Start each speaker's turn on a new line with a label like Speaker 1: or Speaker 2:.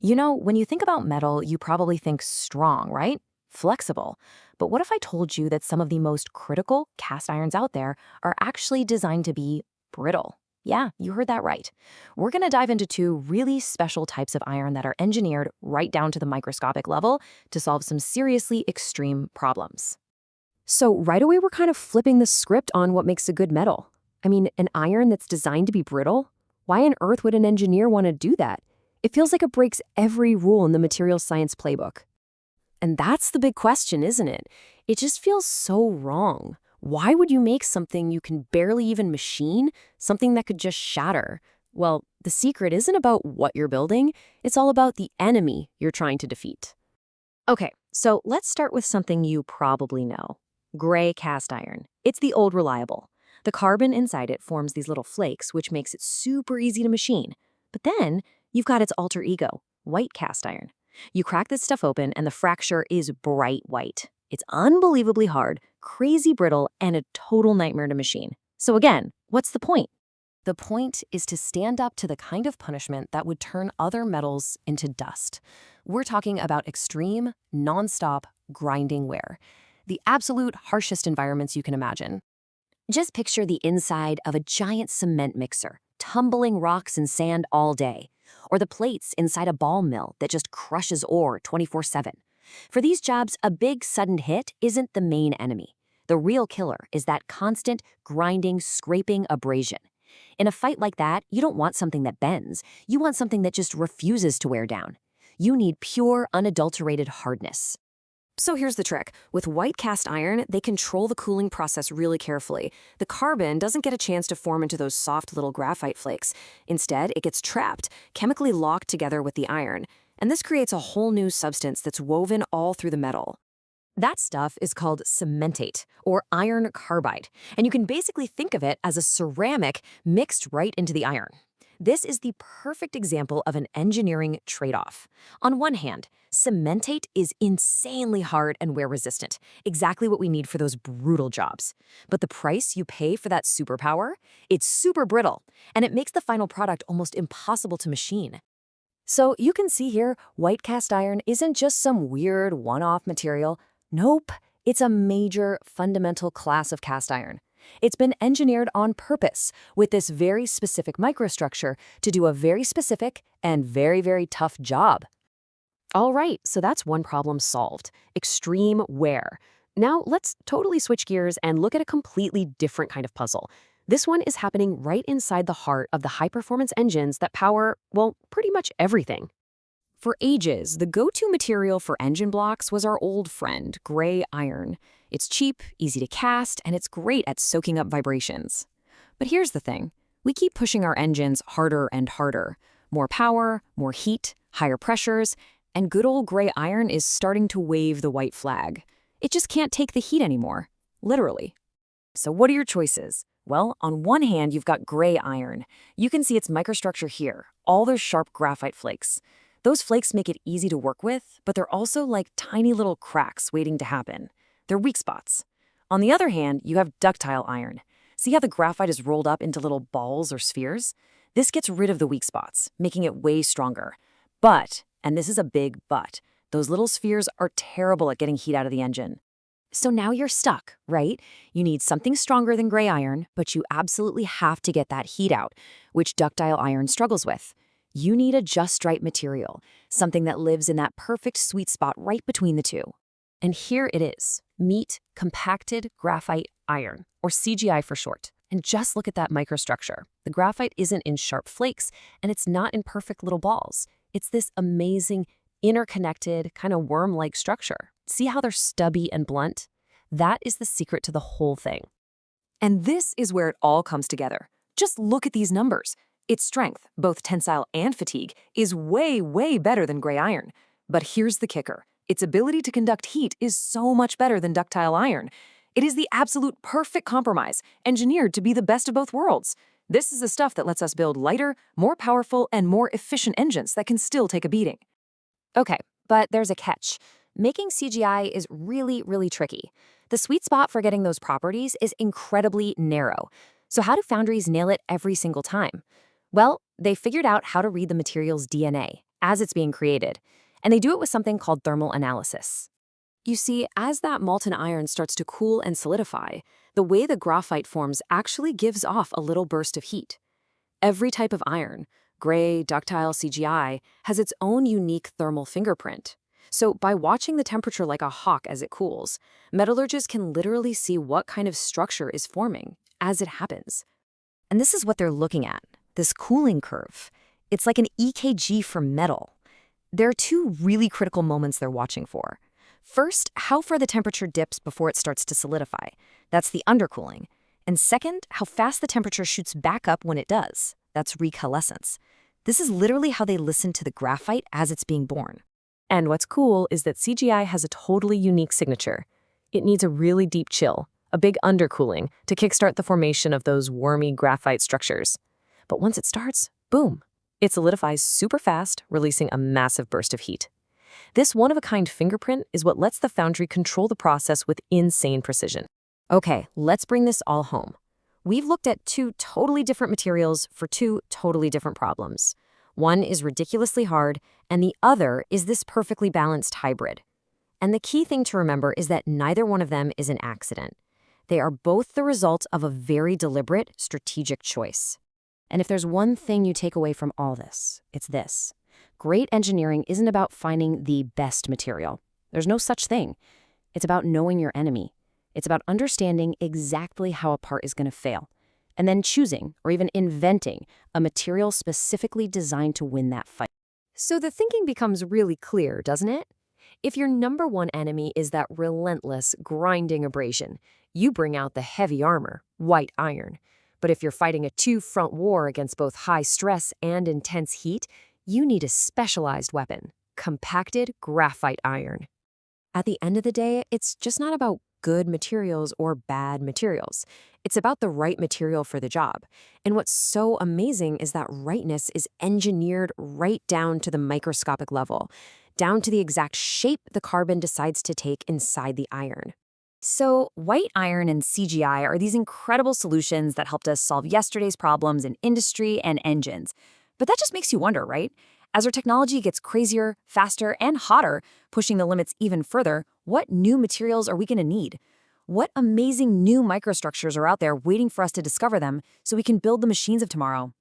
Speaker 1: When you think about metal, you probably think strong, right? Flexible. But what if I told you that some of the most critical cast irons out there are actually designed to be brittle? Yeah, you heard that right. We're going to dive into two really special types of iron that are engineered right down to the microscopic level to solve some seriously extreme problems.
Speaker 2: So right away, we're kind of flipping the script on what makes a good metal. I mean, an iron that's designed to be brittle? Why on earth would an engineer want to do that? It feels like it breaks every rule in the materials science playbook. And that's the big question, isn't it? It just feels so wrong. Why would you make something you can barely even machine, something that could just shatter? Well, the secret isn't about what you're building, it's all about the enemy you're trying to defeat.
Speaker 1: Okay, so let's start with something you probably know. Gray cast iron. It's the old reliable. The carbon inside it forms these little flakes, which makes it super easy to machine. But then you've got its alter ego, white cast iron. You crack this stuff open and the fracture is bright white. It's unbelievably hard, crazy brittle, and a total nightmare to machine. So again, what's the point? The point is to stand up to the kind of punishment that would turn other metals into dust. We're talking about extreme, non-stop grinding wear. The absolute harshest environments you can imagine. Just picture the inside of a giant cement mixer, tumbling rocks and sand all day, or the plates inside a ball mill that just crushes ore 24/7. For these jobs, a big sudden hit isn't the main enemy. The real killer is that constant, grinding, scraping abrasion. In a fight like that, you don't want something that bends. You want something that just refuses to wear down. You need pure, unadulterated hardness.
Speaker 2: So here's the trick. With white cast iron, they control the cooling process really carefully. The carbon doesn't get a chance to form into those soft little graphite flakes. Instead, it gets trapped, chemically locked together with the iron. And this creates a whole new substance that's woven all through the metal. That stuff is called cementate, or iron carbide, and you can basically think of it as a ceramic mixed right into the iron. This is the perfect example of an engineering trade-off. On one hand, cementate is insanely hard and wear-resistant, exactly what we need for those brutal jobs. But the price you pay for that superpower? It's super brittle, and it makes the final product almost impossible to machine. So you can see here, white cast iron isn't just some weird one-off material. Nope, it's a major, fundamental class of cast iron. It's been engineered on purpose with this very specific microstructure to do a very specific and very, very tough job. All right, so that's one problem solved. Extreme wear. Now let's totally switch gears and look at a completely different kind of puzzle. This one is happening right inside the heart of the high-performance engines that power, well, pretty much everything. For ages, the go-to material for engine blocks was our old friend, gray iron. It's cheap, easy to cast, and it's great at soaking up vibrations. But here's the thing. We keep pushing our engines harder and harder. More power, more heat, higher pressures, and good old gray iron is starting to wave the white flag. It just can't take the heat anymore, literally. So what are your choices? Well, on one hand, you've got gray iron. You can see its microstructure here, all those sharp graphite flakes. Those flakes make it easy to work with, but they're also like tiny little cracks waiting to happen. They're weak spots. On the other hand, you have ductile iron. See how the graphite is rolled up into little balls or spheres? This gets rid of the weak spots, making it way stronger. But, and this is a big but, those little spheres are terrible at getting heat out of the engine. So now you're stuck, right? You need something stronger than gray iron, but you absolutely have to get that heat out, which ductile iron struggles with. You need a just right material, something that lives in that perfect sweet spot right between the two. And here it is. Meet compacted graphite iron, or CGI for short. And just look at that microstructure. The graphite isn't in sharp flakes, and it's not in perfect little balls. It's this amazing, interconnected, kind of worm-like structure. See how they're stubby and blunt? That is the secret to the whole thing. And this is where it all comes together. Just look at these numbers. Its strength, both tensile and fatigue, is way, way better than gray iron. But here's the kicker. Its ability to conduct heat is so much better than ductile iron. It is the absolute perfect compromise, engineered to be the best of both worlds. This is the stuff that lets us build lighter, more powerful, and more efficient engines that can still take a beating. Okay, but there's a catch. Making CGI is really, really tricky. The sweet spot for getting those properties is incredibly narrow. So how do foundries nail it every single time? Well, they figured out how to read the material's DNA,
Speaker 1: as it's being created. And they do it with something called thermal analysis. You see, as that molten iron starts to cool and solidify, the way the graphite forms actually gives off a little burst of heat. Every type of iron, gray, ductile, CGI, has its own unique thermal fingerprint. So by watching the temperature like a hawk as it cools, metallurgists can literally see what kind of structure is forming as it happens. And this is what they're looking at, this cooling curve. It's like an EKG for metal. There are two really critical moments they're watching for. First, how far the temperature dips before it starts to solidify. That's the undercooling. And second, how fast the temperature shoots back up when it does. That's recalescence. This is literally how they listen to the graphite as it's being born. And what's cool is that CGI has a totally unique signature. It needs a really deep chill, a big undercooling, to kickstart the formation of those wormy graphite structures. But once it starts, boom, it solidifies super fast, releasing a massive burst of heat. This one-of-a-kind fingerprint is what lets the foundry control the process with insane precision. Okay, let's bring this all home. We've looked at two totally different materials for two totally different problems. One is ridiculously hard, and the other is this perfectly balanced hybrid. And the key thing to remember is that neither one of them is an accident. They are both the result of a very deliberate, strategic choice. And if there's one thing you take away from all this, it's this. Great engineering isn't about finding the best material. There's no such thing. It's about knowing your enemy. It's about understanding exactly how a part is going to fail, and then choosing, or even inventing, a material specifically designed to win that fight. So the thinking becomes really clear, doesn't it? If your number one enemy is that relentless, grinding abrasion, you bring out the heavy armor, white iron. But if you're fighting a two-front war against both high stress and intense heat, you need a specialized weapon, compacted graphite iron. At the end of the day, it's just not about good materials or bad materials. It's about the right material for the job. And what's so amazing is that rightness is engineered right down to the microscopic level, down to the exact shape the carbon decides to take inside the iron. So white iron and CGI are these incredible solutions that helped us solve yesterday's problems in industry and engines. But that just makes you wonder, right? As our technology gets crazier, faster, and hotter, pushing the limits even further, what new materials are we going to need? What amazing new microstructures are out there waiting for us to discover them so we can build the machines of tomorrow?